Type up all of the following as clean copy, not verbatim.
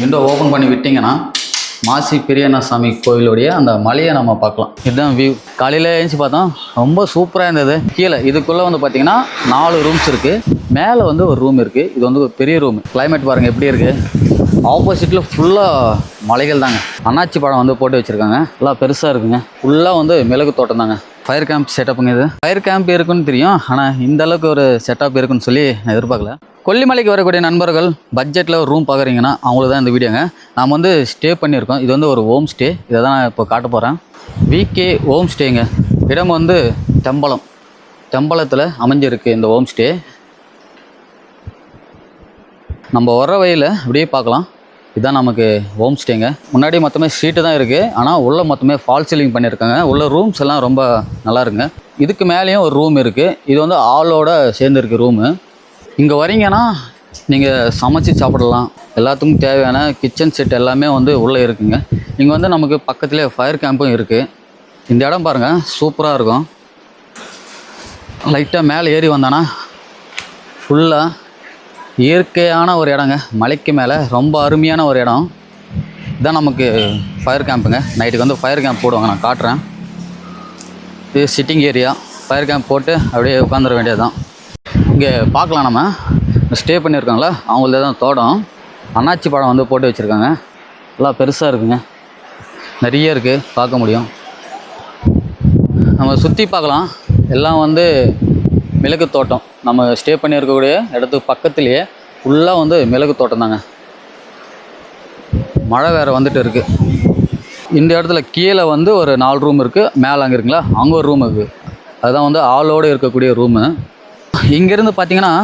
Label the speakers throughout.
Speaker 1: Window open பண்ணி விட்டிங்கன்னா மாசி பெரியண்ணசாமி கோயிலுடைய அந்த மலையை நம்ம பார்க்கலாம். இதுதான் வியூ. காலையில் எழுந்துச்சு பார்த்தோம், ரொம்ப சூப்பராக இருந்தது. கீழே இதுக்குள்ளே வந்து பார்த்தீங்கன்னா 4 ரூம்ஸ் இருக்குது. மேலே வந்து ஒரு ரூம் இருக்குது. இது வந்து ஒரு பெரிய ரூம். கிளைமேட் பாருங்கள் எப்படி இருக்குது. ஆப்போசிட்டில் ஃபுல்லாக மலைகள் தாங்க. அண்ணாச்சி பழம் வந்து போட்டு வச்சுருக்காங்க. எல்லாம் பெருசாக இருக்குங்க. ஃபுல்லாக வந்து மிளகு தோட்டம் தாங்க. ஃபயர் கேம்ப் செட்டப்புங்க. இது ஃபயர் கேம்ப் இருக்குன்னு தெரியும், ஆனால் இந்த அளவுக்கு ஒரு செட்டப் இருக்குன்னு சொல்லி நான் எதிர்பார்க்கல. கொல்லிமலைக்கு வரக்கூடிய நண்பர்கள் பட்ஜெட்டில் ஒரு ரூம் பார்க்குறீங்கன்னா அவங்களுக்கு தான் இந்த வீடியோங்க. நாம் வந்து ஸ்டே பண்ணியிருக்கோம். இது வந்து ஒரு ஹோம் ஸ்டே. இதை தான் நான் இப்போ காட்ட போகிறேன். விகே ஹோம் ஸ்டேங்க. இடம் வந்து தெம்பலத்தில் அமைஞ்சிருக்கு இந்த ஹோம் ஸ்டே. நம்ம வர்ற வழியில் அப்படியே பார்க்கலாம். இதுதான் நமக்கு ஹோம் ஸ்டேங்க. முன்னாடி மொத்தமே ஸ்ட்ரீட்டு தான் இருக்குது, ஆனால் உள்ளே மொத்தமே ஃபால் சீலிங் பண்ணியிருக்காங்க. உள்ள ரூம்ஸ் எல்லாம் ரொம்ப நல்லா இருக்குங்க. இதுக்கு மேலேயும் ஒரு ரூம் இருக்குது. இது வந்து ஆளோட சேர்ந்துருக்கு ரூமு. இங்கே வரீங்கன்னா நீங்கள் சமைச்சு சாப்பிடலாம். எல்லாத்துக்கும் தேவையான கிச்சன் செட் எல்லாமே வந்து உள்ளே இருக்குங்க. இங்கே வந்து நமக்கு பக்கத்துலேயே ஃபயர் கேம்பும் இருக்குது. இந்த இடம் பாருங்கள், சூப்பராக இருக்கும். லைட்டாக மேலே ஏறி வந்தோன்னா ஃபுல்லாக இயற்கையான ஒரு இடங்க. மலைக்கு மேலே ரொம்ப அருமையான ஒரு இடம். இதுதான் நமக்கு ஃபயர் கேம்புங்க. நைட்டுக்கு வந்து ஃபயர் கேம்ப் போடுவாங்க, நான் காட்டுறேன். இது சிட்டிங் ஏரியா. ஃபயர் கேம்ப் போட்டு அப்படியே உட்காந்துட வேண்டியது தான். இங்கே பார்க்கலாம், நம்ம ஸ்டே பண்ணியிருக்காங்களா அவங்களது தான் தோட்டம். அண்ணாச்சி பழம் வந்து போட்டு வச்சுருக்காங்க. எல்லாம் பெருசாக இருக்குங்க, நிறைய இருக்குது, பார்க்க முடியும். நம்ம சுற்றி பார்க்கலாம். எல்லாம் வந்து மிளகு தோட்டம். நம்ம ஸ்டே பண்ணியிருக்கக்கூடிய இடத்துக்கு பக்கத்துலேயே ஃபுல்லாக வந்து மிளகு தோட்டம் தாங்க. மழை வேறு வந்துட்டு இருக்குது. இந்த இடத்துல கீழே வந்து ஒரு 4 ரூம் இருக்குது. மேலே அங்கே இருக்குங்களா, அங்கே ஒரு ரூம் இருக்குது. அதுதான் வந்து ஆளோடு இருக்கக்கூடிய ரூமு. இங்கேருந்து பார்த்தீங்கன்னா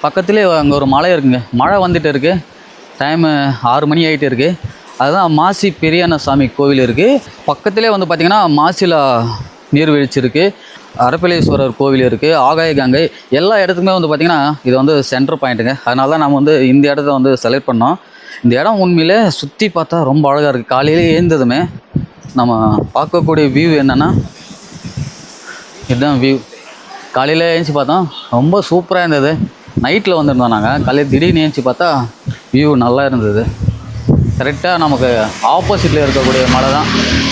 Speaker 1: பக்கத்துலேயே அங்கே ஒரு மலை இருக்குங்க. மழை வந்துட்டு இருக்குது. டைமு 6 மணி ஆகிட்டு இருக்குது. அதுதான் மாசி பெரியண்ணசாமி கோவில் இருக்குது. பக்கத்துலேயே வந்து பார்த்திங்கன்னா மாசிலா நீர்வீழ்ச்சி இருக்குது, அரப்பளீஸ்வரர் கோவில் இருக்குது, ஆகாய கங்கை. எல்லா இடத்துக்குமே வந்து பார்த்திங்கன்னா இது வந்து சென்டர் பாயிண்ட்டுங்க. அதனால தான் நம்ம வந்து இந்த இடத்த வந்து செலக்ட் பண்ணோம். இந்த இடம் உண்மையிலே சுற்றி பார்த்தா ரொம்ப அழகாக இருக்குது. காலையிலே எழுந்ததுமே நம்ம பார்க்கக்கூடிய வியூ என்னென்னா இதுதான் வியூ. காலையில் எழுந்துச்சி பார்த்தோம், ரொம்ப சூப்பராக இருந்தது. நைட்டில் வந்துருந்தோம் நாங்கள். காலையில் திடீர்னு எழுந்துச்சி பார்த்தா வியூ நல்லா இருந்தது. கரெக்டாக நமக்கு ஆப்போசிட்டில் இருக்கக்கூடிய மலை தான்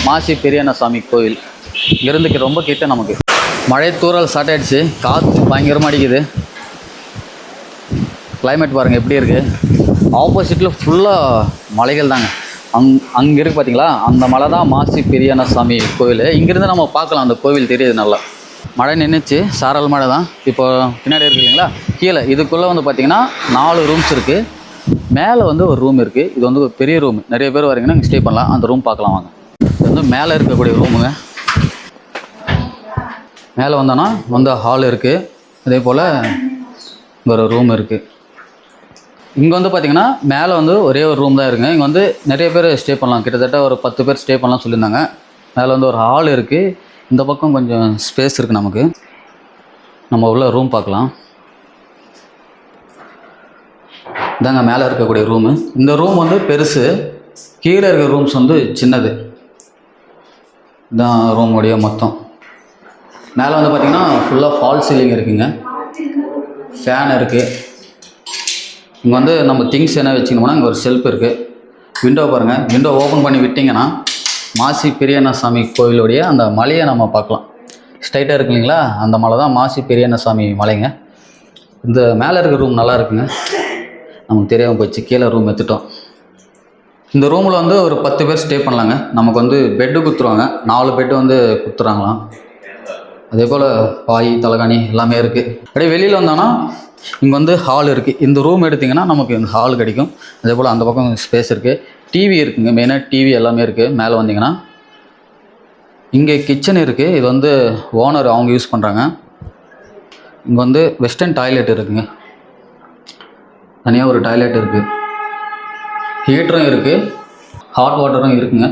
Speaker 1: மாசி பெரியண்ணசாமி கோவில். இங்கேருந்து ரொம்ப கிட்ட நமக்கு. மழை தூறல் ஸ்டார்ட் ஆகிடுச்சு. காற்று பயங்கரமாக அடிக்குது. கிளைமேட் பாருங்கள் எப்படி இருக்குது. ஆப்போசிட்டில் ஃபுல்லாக மலைகள் தாங்க. அங்கே இருக்குது பார்த்தீங்களா, அந்த மலை தான் மாசி பெரியண்ணசாமி கோவில். இங்கேருந்து நம்ம பார்க்கலாம், அந்த கோவில் தெரியுது நல்லா. மழை நின்றுச்சு, சாரல் மழை தான். இப்போ பின்னாடி இருக்கு இல்லைங்களா, கீழே இதுக்குள்ளே வந்து பார்த்திங்கன்னா 4 ரூம்ஸ் இருக்குது. மேலே வந்து ஒரு ரூம் இருக்குது. இது வந்து ஒரு பெரிய ரூம். நிறைய பேர் வரீங்கன்னா இங்கே ஸ்டே பண்ணலாம். அந்த ரூம் பார்க்கலாம் வாங்க. இது வந்து மேலே இருக்கக்கூடிய ரூமுங்க. மேலே வந்தோன்னா வந்து ஹால் இருக்குது. அதே போல் இங்கே ஒரு ரூம் இருக்குது. இங்கே வந்து பார்த்திங்கன்னா மேலே வந்து ஒரே ஒரு ரூம் தான் இருக்குங்க. இங்கே வந்து நிறைய பேர் ஸ்டே பண்ணலாம். கிட்டத்தட்ட ஒரு 10 பேர் ஸ்டே பண்ணலாம் சொல்லியிருந்தாங்க. மேலே வந்து ஒரு ஹால் இருக்குது. இந்த பக்கம் கொஞ்சம் ஸ்பேஸ் இருக்குது நமக்கு. நம்ம உள்ள ரூம் பார்க்கலாம். இதாங்க மேலே இருக்கக்கூடிய ரூமு. இந்த ரூம் வந்து பெருசு, கீழே இருக்கிற ரூம்ஸ் வந்து சின்னது. இதுதான் ரூமுடைய மொத்தம். மேலே வந்து பார்த்திங்கன்னா ஃபுல்லாக ஃபால் சீலிங் இருக்குங்க. ஃபேன் இருக்குது. இங்கே வந்து நம்ம திங்ஸ் என்ன வச்சுக்கணும்னா இங்கே ஒரு ஷெல்ஃப் இருக்குது. விண்டோ பாருங்கள். விண்டோ ஓப்பன் பண்ணி விட்டிங்கன்னா மாசி பெரியண்ணசாமி கோயிலுடைய அந்த மலையை நம்ம பார்க்கலாம். ஸ்ட்ரைட்டாக இருக்கு இல்லைங்களா, அந்த மலை தான் மாசி பெரியண்ணசாமி மலைங்க. இந்த மேலே இருக்கிற ரூம் நல்லா இருக்குங்க. நமக்கு தெரியாமல் போச்சு, கீழே ரூம் எடுத்துட்டோம். இந்த ரூமில் வந்து ஒரு 10 பேர் ஸ்டே பண்ணலாங்க. நமக்கு வந்து பெட்டு கொடுத்துருவாங்க. 4 பெட்டு வந்து கொடுத்துறாங்களாம். அதே போல் பாய், தலைகாணி எல்லாமே இருக்குது. அப்படியே வெளியில் வந்தோன்னா இங்கே வந்து ஹால் இருக்குது. இந்த ரூம் எடுத்திங்கன்னா நமக்கு இந்த ஹால் கிடைக்கும். அதே போல் அந்த பக்கம் ஸ்பேஸ் இருக்குது. டிவி இருக்குங்க. மெயினாக டிவி எல்லாமே இருக்குது. மேலே வந்தீங்கன்னா இங்கே கிச்சன் இருக்குது. இது வந்து ஓனர் அவங்க யூஸ் பண்ணுறாங்க. இங்கே வந்து வெஸ்டர்ன் டாய்லெட் இருக்குங்க. தனியாக ஒரு டாய்லெட் இருக்குது. ஹீட்டரும் இருக்குது, ஹாட் வாட்டரும் இருக்குங்க.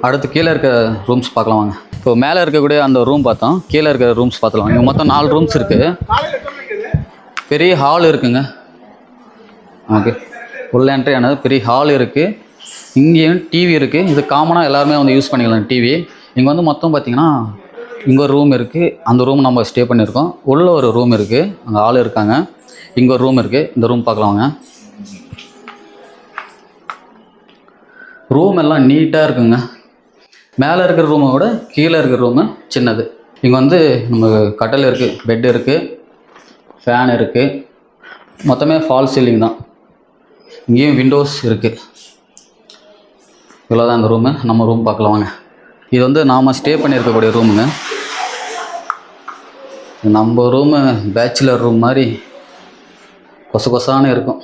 Speaker 1: அடுத்து கீழே இருக்க ரூம்ஸ் பார்க்கலாம் வாங்க. இப்போ மேலே இருக்கக்கூடிய அந்த ரூம் பார்த்தோம், கீழே இருக்கிற ரூம்ஸ் பார்த்துலாம். இங்கே மொத்தம் 4 ரூம்ஸ் இருக்குது. பெரிய ஹால் இருக்குங்க. ஓகே, ஃபுல் என்ட்ரி ஆனது பெரிய ஹால் இருக்குது. இங்கேயும் டிவி இருக்குது. இது காமனாக எல்லாருமே வந்து யூஸ் பண்ணிக்கலாம் டிவி. இங்கே வந்து மொத்தம் பார்த்திங்கன்னா இங்கே ஒரு ரூம் இருக்குது. அந்த ரூம் நம்ம ஸ்டே பண்ணியிருக்கோம். உள்ளே ஒரு ரூம் இருக்குது, அங்கே ஆள் இருக்காங்க. இங்கே ஒரு ரூம் இருக்குது. இந்த ரூம் பார்க்கலாங்க. ரூம் எல்லாம் நீட்டாக இருக்குங்க. மேலே இருக்கிற ரூமை விட கீழே இருக்கிற ரூமு சின்னது. இங்கே வந்து நம்ம கட்டல் இருக்குது, பெட் இருக்குது, ஃபேன் இருக்குது. மொத்தமே ஃபால் சீலிங் தான். இங்கேயும் விண்டோஸ் இருக்குது. இவ்வளோ தான் இந்த ரூமு. நம்ம ரூம் பார்க்கலாம் வாங்க. இது வந்து நாம் ஸ்டே பண்ணியிருக்கக்கூடிய ரூமுங்க. நம்ம ரூமு பேச்சுலர் ரூம் மாதிரி கொசான்னு இருக்கும்.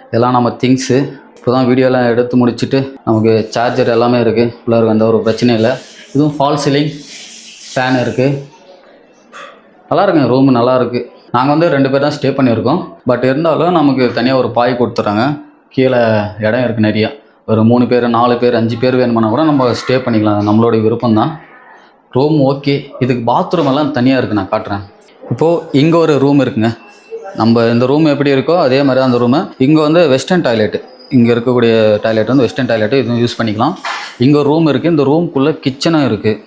Speaker 1: இதெல்லாம் நம்ம திங்ஸு. இப்போ தான் வீடியோலாம் எடுத்து முடிச்சுட்டு நமக்கு சார்ஜர் எல்லாமே இருக்குது. உள்ளே எந்த ஒரு பிரச்சனையும் இல்லை. இதுவும் ஃபால் சீலிங், ஃபேன் இருக்குது. நல்லா இருக்குங்க, ரூமு நல்லா இருக்குது. நாங்கள் வந்து 2 பேர் தான் ஸ்டே பண்ணியிருக்கோம். பட் இருந்தாலும் நமக்கு தனியாக ஒரு பாய் கொடுத்துட்றாங்க. கீழே இடம் இருக்குது நிறையா. ஒரு 3 பேர் 4 பேர் 5 பேர் வேணுமானா கூட நம்ம ஸ்டே பண்ணிக்கலாம். நம்மளுடைய விருப்பம் தான். Room okay. இதுக்கு பாத்ரூம் எல்லாம் தனியாக இருக்குது, நான் காட்டுறேன். இப்போது இங்கே ஒரு ரூம் இருக்குங்க. நம்ம இந்த ரூம் எப்படி இருக்கோ அதே மாதிரி தான் அந்த ரூமு. இங்கே வந்து வெஸ்டர்ன் டாய்லெட்டு. இங்கே இருக்கக்கூடிய டாய்லெட் வந்து வெஸ்டர்ன் டாய்லெட்டு. இதுவும் யூஸ் பண்ணிக்கலாம். இங்கே ஒரு ரூம் இருக்குது. இந்த ரூம்குள்ளே கிச்சனும் இருக்குது.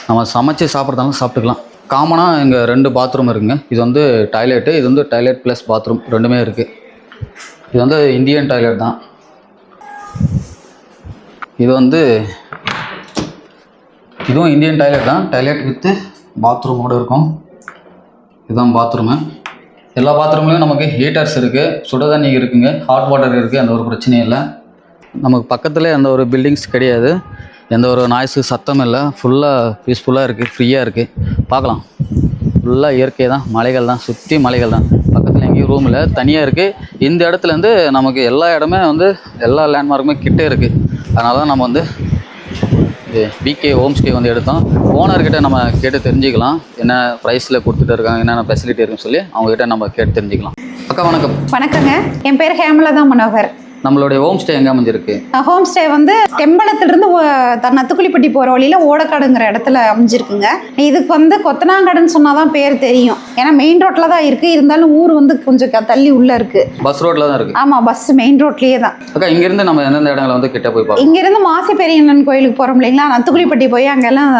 Speaker 1: நம்ம சமைச்சு சாப்பிட்றதாலும் சாப்பிட்டுக்கலாம். காமனாக இங்கே 2 பாத்ரூம் இருக்குங்க. இது வந்து டாய்லெட்டு, இது வந்து டாய்லெட் ப்ளஸ் பாத்ரூம் ரெண்டுமே இருக்குது. இது வந்து இந்தியன் டாய்லெட் தான். இது வந்து இதுவும் இந்தியன் டாய்லெட் தான். டாய்லெட் வித்து பாத்ரூமோடு இருக்கும். இதுதான் பாத்ரூமு. எல்லா பாத்ரூம்லேயும் நமக்கு ஹீட்டர்ஸ் இருக்குது, சுட தண்ணி இருக்குங்க, ஹாட் வாட்டர் இருக்குது. அந்த ஒரு பிரச்சனையும் இல்லை. நமக்கு பக்கத்தில் எந்த ஒரு பில்டிங்ஸ் கிடையாது, எந்த ஒரு நாய்ஸு சத்தம் இல்லை. ஃபுல்லாக பீஸ்ஃபுல்லாக இருக்குது, ஃப்ரீயாக இருக்குது. பார்க்கலாம். ஃபுல்லாக இயற்கை தான், மலைகள் தான், சுற்றி மலைகள் தான். பக்கத்தில் எங்கேயும் ரூம் இல்லை, தனியாக இருக்குது. இந்த இடத்துலேருந்து நமக்கு எல்லா இடமே வந்து எல்லா லேண்ட்மார்க்குமே கிட்டே இருக்குது. அதனால தான் நம்ம வந்து பிகே ஹோம் ஸ்டே வந்து எடுத்தோம். ஓனர்கிட்ட நம்ம கேட்டு தெரிஞ்சுக்கலாம் என்ன ப்ரைஸில் கொடுத்துட்டு இருக்காங்க, என்னென்ன ஃபெசிலிட்டி இருக்குன்னு சொல்லி அவங்ககிட்ட நம்ம கேட்டு தெரிஞ்சுக்கலாம். அக்கா வணக்கம்.
Speaker 2: வணக்கங்க, என் பேர் ஹேமலதா மனோகர்.
Speaker 1: நம்மளுடைய ஹோம் ஸ்டே எங்கே அமைஞ்சிருக்கு?
Speaker 2: ஹோம் ஸ்டே வந்து தெம்பலத்திலிருந்து நத்துக்குழிப்பட்டி போகிற வழியில் ஓடக்காடுங்கிற இடத்துல அமைஞ்சிருக்குங்க. இதுக்கு வந்து கொத்தனாங்கடன்னு சொன்னால் தான் பேர் தெரியும். ஏன்னா மெயின் ரோட்டில் தான் இருக்குது. இருந்தாலும் ஊர் வந்து கொஞ்சம் தள்ளி உள்ளே இருக்குது.
Speaker 1: பஸ் ரோட்டில் தான் இருக்குது.
Speaker 2: ஆமாம், பஸ் மெயின் ரோட்லேயே தான்.
Speaker 1: அக்கா இங்கேருந்து நம்ம எந்தெந்த இடங்களை வந்து கிட்ட போய் பார்ப்போம்?
Speaker 2: இங்கேருந்து மாசி பெரியண்ணன் கோயிலுக்கு போகிறோம் இல்லைங்களா, நத்துக்குழிப்பட்டி போய் அங்கெல்லாம்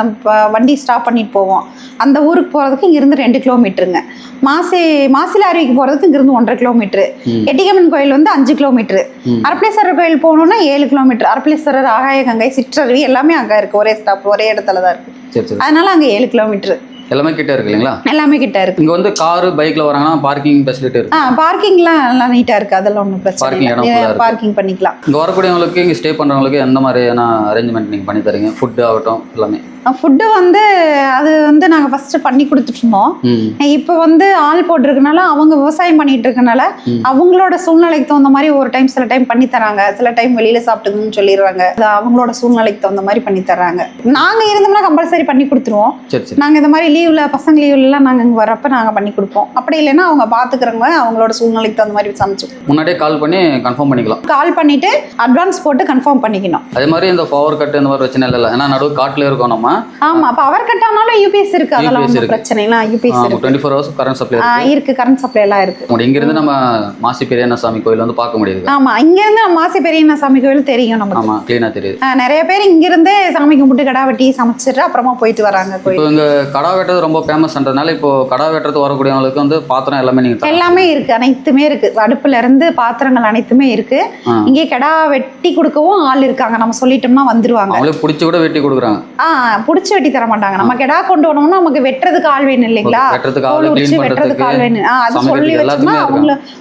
Speaker 2: வண்டி ஸ்டாப் பண்ணிட்டு போவோம். அந்த ஊருக்கு போகிறதுக்கு இங்கேருந்து 2 கிலோமீட்டருங்க. மாசில அருவிக்கு போகிறதுக்கு இங்கேருந்து 1.5 கிலோமீட்டரு. எட்டிகம்மன் கோயில் வந்து 5 கிலோமீட்டரு. அரப்பளேஸ்வரர் கோயில் போகணுன்னா 7 கிலோமீட்டர். அரப்பளேஸ்வரர், ஆகாய கங்கை, சிற்றருவி எல்லாமே அங்கே இருக்குது. ஒரே ஸ்டாப், ஒரே இடத்துல தான் இருக்குது. அதனால அங்கே 7 கிலோமீட்டர்.
Speaker 1: எல்லாமே கிட்ட இருக்கு இல்லைங்களா? எல்லாமே
Speaker 2: கிட்ட இருக்கு.
Speaker 1: இங்க வந்து கார் பைக்ல வராங்கன்னா பார்க்கிங் ஃபெசிலிட்டி இருக்கு.
Speaker 2: பார்க்கிங்லாம் நல்லா நீட்டா இருக்கு. அதெல்லாம் ஒன்றும் பிரச்சனை இல்லை, பார்க்கிங் பண்ணிக்கலாம்.
Speaker 1: இங்க வரக்கூடியவங்களுக்கு, இங்க ஸ்டே பண்றவங்களுக்கு எந்த மாதிரியான அரேஞ்ச்மெண்ட் நீங்க பண்ணி தரீங்க? ஃபுட் ஆகட்டும் எல்லாமே.
Speaker 2: ஃபுட்டு வந்து அது வந்து நாங்கள் ஃபர்ஸ்ட் பண்ணி கொடுத்துட்டு இருந்தோம். இப்போ வந்து ஆள் போட்டிருக்கனால, அவங்க விவசாயம் பண்ணிட்டு இருக்கனால அவங்களோட சூழ்நிலைக்கு தகுந்த மாதிரி ஒரு டைம் சில டைம் பண்ணி தராங்க, சில டைம் வெளியில சாப்பிட்டுங்கன்னு சொல்லிடுறாங்க. அவங்களோட சூழ்நிலைக்கு தகுந்த மாதிரி பண்ணி தர்றாங்க. நாங்கள் இருந்தோம்னா கம்பல்சரி பண்ணி கொடுத்துருவோம். நாங்கள் இந்த மாதிரி லீவ்ல, பசங்க லீவ்லாம் நாங்கள் இங்கே வரப்ப நாங்கள் பண்ணி கொடுப்போம். அப்படி இல்லைன்னா அவங்க பார்த்துக்கிறவங்க அவங்களோட சூழ்நிலைக்கு தகுந்த மாதிரி சமைச்சு
Speaker 1: முன்னாடியே கால் பண்ணி கன்ஃபார்ம் பண்ணிக்கலாம்.
Speaker 2: கால் பண்ணிட்டு அட்வான்ஸ் போட்டு கன்ஃபார்ம் பண்ணிக்கணும்.
Speaker 1: அதே மாதிரி இந்த பவர் கட் இந்த மாதிரி பிரச்சனை இல்லை. ஏன்னா நடுவு காட்டில் இருக்கோம் நம்ம.
Speaker 2: ஆமா, பவர் கட் ஆனாலும் யூபிஎஸ் இருக்கு. அதெல்லாம் ஒன்றும் பிரச்சனை இல்லை. யூபிஎஸ் இருக்கு.
Speaker 1: 24 hours கரண்ட் சப்ளை
Speaker 2: இருக்கு. கரண்ட் சப்ளை எல்லாம் இருக்கு.
Speaker 1: இங்க இருந்து நம்ம மாசி பெரியண்ண சாமி கோயில் வந்து பார்க்க முடியுது.
Speaker 2: ஆமா, இங்க இருந்து மாசி பெரியண்ண சாமி கோயில் தெரியும் நமக்கு.
Speaker 1: ஆமா, க்ளீனா தெரியுது.
Speaker 2: நிறைய பேர் இங்க இருந்தே சாமி கும்பிட்டு கடா வெட்டி சமைச்சிட்டு அப்புறமா போயிட்டு வராங்க கோயில்.
Speaker 1: இப்போ இங்க கடா வெட்டுறது ரொம்ப ஃபேமஸ்ன்றதுனால இப்போ கடா வெட்டுறது வரக்கூடியவங்களுக்கு வந்து பாத்திரம் எல்லாமே நீங்க
Speaker 2: எல்லாமே இருக்கு. அனைத்துமே இருக்கு. அடுப்புல இருந்து பாத்திரங்கள் அனைத்துமே இருக்கு. இங்கே கடா வெட்டி கொடுக்கவும் ஆள் இருக்காங்க. நம்ம சொல்லிட்டோம்னா வந்துருவாங்க.
Speaker 1: அவங்களே புடிச்சு கூட வெட்டி கொடுக்குறாங்க.
Speaker 2: புடிச்சு வெட்டி தர மாட்டாங்க. நம்ம கெடா கொண்டு வரணும்னா நமக்கு வெட்டுறதுக்கு ஆள் வேணும் இல்லைங்களா? வெட்டுறதுக்கு ஆள் வேணும். அது சொல்லி வச்சோம்னா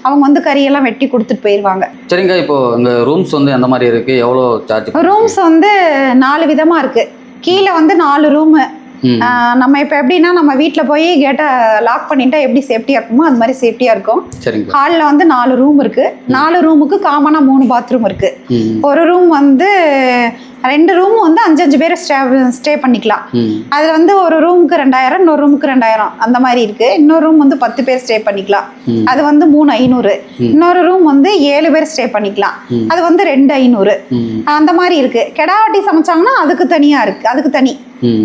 Speaker 2: அவங்க வந்து கறியெல்லாம் வெட்டி கொடுத்துட்டு போயிருவாங்க.
Speaker 1: சரிங்க, இப்போ இந்த ரூம்ஸ் வந்து எந்த மாதிரி இருக்கு, எவ்வளோ சார்ஜ்?
Speaker 2: ரூம்ஸ் வந்து 4 விதமா இருக்கு. கீழே வந்து 4 ரூமு. நம்ம இப்போ எப்படின்னா நம்ம வீட்டில் போய் கேட்டை லாக் பண்ணிட்டா எப்படி சேஃப்டியாக இருக்குமோ அது மாதிரி சேஃப்டியாக இருக்கும். ஹாலில் வந்து 4 ரூம் இருக்கு. 4 ரூமுக்கு காமனாக 3 பாத்ரூம் இருக்கு. ஒரு ரூம் வந்து 2 ரூம் வந்து 5 பேர் ஸ்டே பண்ணிக்கலாம். அதில் வந்து ஒரு ரூமுக்கு 2000, இன்னொரு ரூமுக்கு 2000 அந்த மாதிரி இருக்கு. இன்னொரு ரூம் வந்து 10 பேர் ஸ்டே பண்ணிக்கலாம். அது வந்து 3500. இன்னொரு ரூம் வந்து 7 பேர் ஸ்டே பண்ணிக்கலாம். அது வந்து 2500 அந்த மாதிரி இருக்கு. கெடாவட்டி சமைச்சாங்கன்னா அதுக்கு தனியாக இருக்கு. அதுக்கு தனி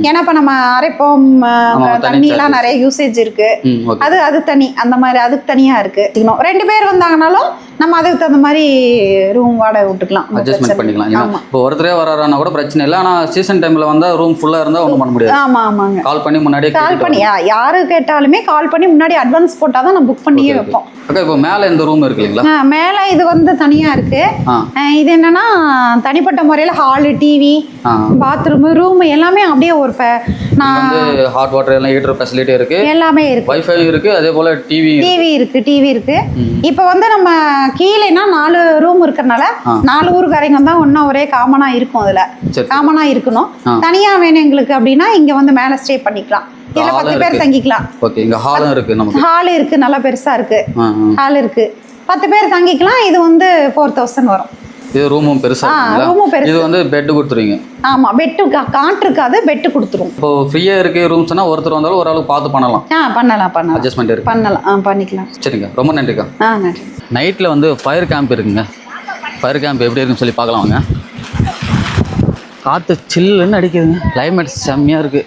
Speaker 2: ஏன்னா இப்போ நம்ம அரைப்போம் தண்ணி எல்லாம்
Speaker 1: charges.
Speaker 2: நிறைய யூசேஜ் இருக்கு.
Speaker 1: ஓகே.
Speaker 2: அது தனி அந்த மாதிரி அதுக்கு தனியா இருக்கு. 2 பேர் வந்தாங்கனாலும் நம்ம அதுக்கு தகுந்த மாதிரி ரூம் வாடகை விட்டுக்கலாம்.
Speaker 1: அட்ஜஸ்ட்மெண்ட் பண்ணிக்கலாம்.
Speaker 2: ஆமா.
Speaker 1: இப்போ ஒருத்தரே வரானா கூட பிரச்சனை இல்லை. ஆனால் சீசன் டைம்ல வந்தா ரூம் ஃபுல்லா இருந்தா ஒன்றும் பண்ண முடியாது.
Speaker 2: ஆமாங்க.
Speaker 1: கால் பண்ணி முன்னாடியே
Speaker 2: கால் பண்ணி யாரு கேட்டாலுமே கால் பண்ணி முன்னாடி அட்வான்ஸ் போட்டாதான் நம்ம புக் பண்ணியே வைப்போம்.
Speaker 1: அக்கா இப்போ மேலே இந்த ரூம் இருக்கு இல்லைங்களா?
Speaker 2: மேலே இது வந்து தனியா இருக்கு. இது என்னன்னா தனிப்பட்ட முறையில் ஹாலு, டிவி, பாத்ரூம், ரூம் எல்லாமே அப்படியே ஒரு
Speaker 1: நான் வந்து ஹாட் வாட்டர் எல்லாம் ஹீட்டர் ஃபெசிலிட்டி இருக்கு.
Speaker 2: எல்லாமே இருக்கு.
Speaker 1: வைஃபை இருக்கு. அதே போல டிவி
Speaker 2: இருக்கு. இப்போ வந்து நம்ம கீழேனா 4 ரூம் இருக்கறனால 4 ஊருக்காரங்க தான் ஒண்ணா ஒரே காமனா இருக்கும். அதுல காமனா இருக்கணும். தனியா வேணும் எங்களுக்கு அப்படின்னா இங்க வந்து மேல ஸ்டே பண்ணிக்கலாம். இதுல 10 பேர் தங்கிக்கலாம்.
Speaker 1: ஓகே. இங்க ஹாலும் இருக்கு. நமக்கு
Speaker 2: ஹால் இருக்கு. நல்லா பெருசா இருக்கு. ஹால் இருக்கு. 10 பேர் தங்கிக்கலாம். இது வந்து 4000 வரும்.
Speaker 1: இது ரூமும் பெருசா இருக்குங்களா? இது வந்து பெட் கொடுத்துருவீங்க? ஆமா,
Speaker 2: பெட் காண்ட் இருக்காது. பெட் கொடுத்துருவோம்.
Speaker 1: இப்போ ஃப்ரீயா இருக்கு ரூம்ஸ்னா ஒருத்தர் வந்தாலும் ஒரு ஆளுக்கு பார்த்து பண்ணலாம்.
Speaker 2: பண்ணலாம்.
Speaker 1: அட்ஜஸ்ட்மெண்ட் இருக்கு.
Speaker 2: பண்ணலாம். பண்ணிக்கலாம்.
Speaker 1: சரிங்க, ரொம்ப நன்றிக்கா.
Speaker 2: நன்றி.
Speaker 1: நைட்டில் வந்து ஃபயர் கேம்ப் இருக்குங்க. ஃபயர் கேம்ப் எப்படி இருக்குன்னு சொல்லி பார்க்கலாம் வாங்க. காற்று சில்லுன்னு அடிக்குதுங்க. கிளைமேட் செம்மையாக இருக்குது.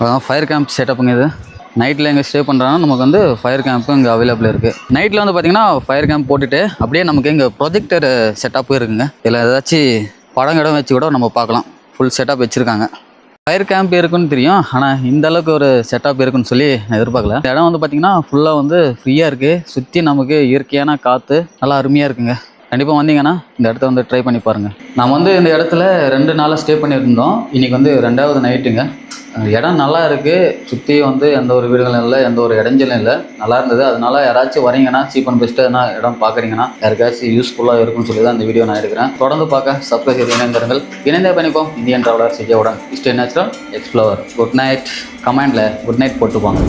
Speaker 1: அதான் ஃபயர் கேம்ப் செட்டப்புங்க இது. நைட்டில் எங்கே ஸ்டே பண்ணுறாங்கன்னா நமக்கு வந்து ஃபயர் கேம்ப்பு இங்கே அவைலபிள் இருக்குது. நைட்டில் வந்து பார்த்திங்கன்னா ஃபயர் கேம்ப் போட்டுட்டு அப்படியே நமக்கு இங்கே ப்ரொஜெக்டர் செட்டப்பும் இருக்குங்க. இதில் ஏதாச்சும் படம் இடம் வச்சு கூட நம்ம பார்க்கலாம். ஃபுல் செட்டப் வச்சுருக்காங்க. ஃபயர் கேம்ப் இருக்குன்னு தெரியும், ஆனால் இந்த அளவுக்கு ஒரு செட்டப் இருக்குன்னு சொல்லி நான் எதிர்பார்க்கல. இந்த இடம் வந்து பார்த்திங்கன்னா ஃபுல்லாக வந்து ஃப்ரீயாக இருக்குது. சுற்றி நமக்கு இயற்கையான காற்று நல்லா அருமையாக இருக்குங்க. கண்டிப்பாக வந்தீங்கன்னா இந்த இடத்த வந்து ட்ரை பண்ணி பாருங்கள். நம்ம வந்து இந்த இடத்துல 2 நாளாக ஸ்டே பண்ணியிருந்தோம். இன்றைக்கி வந்து 2வது நைட்டுங்க. இடம் நல்லா இருக்குது. சுற்றி வந்து எந்த ஒரு வீடுகளும் இல்லை, எந்த ஒரு இடைஞ்சலும் இல்லை. நல்லா இருந்தது. அதனால யாராச்சும் வரீங்கன்னா சீப் அண்ட் பெஸ்ட்டு எதனா இடம் பார்க்குறீங்கன்னா யாருக்காச்சும் யூஸ்ஃபுல்லாக இருக்கும்னு சொல்லி தான் இந்த வீடியோ நான் எடுக்கிறேன். தொடர்ந்து பார்க்க சப்ஸ்கிரைப் செய்து இணைந்திருங்கள். இணைந்தே பண்ணிப்போம். இந்தியன் ட்ராவலர் சிஜேவுடன் stay natural explorer. Good night. கமெண்டில் குட் நைட் போட்டுப்பாங்க.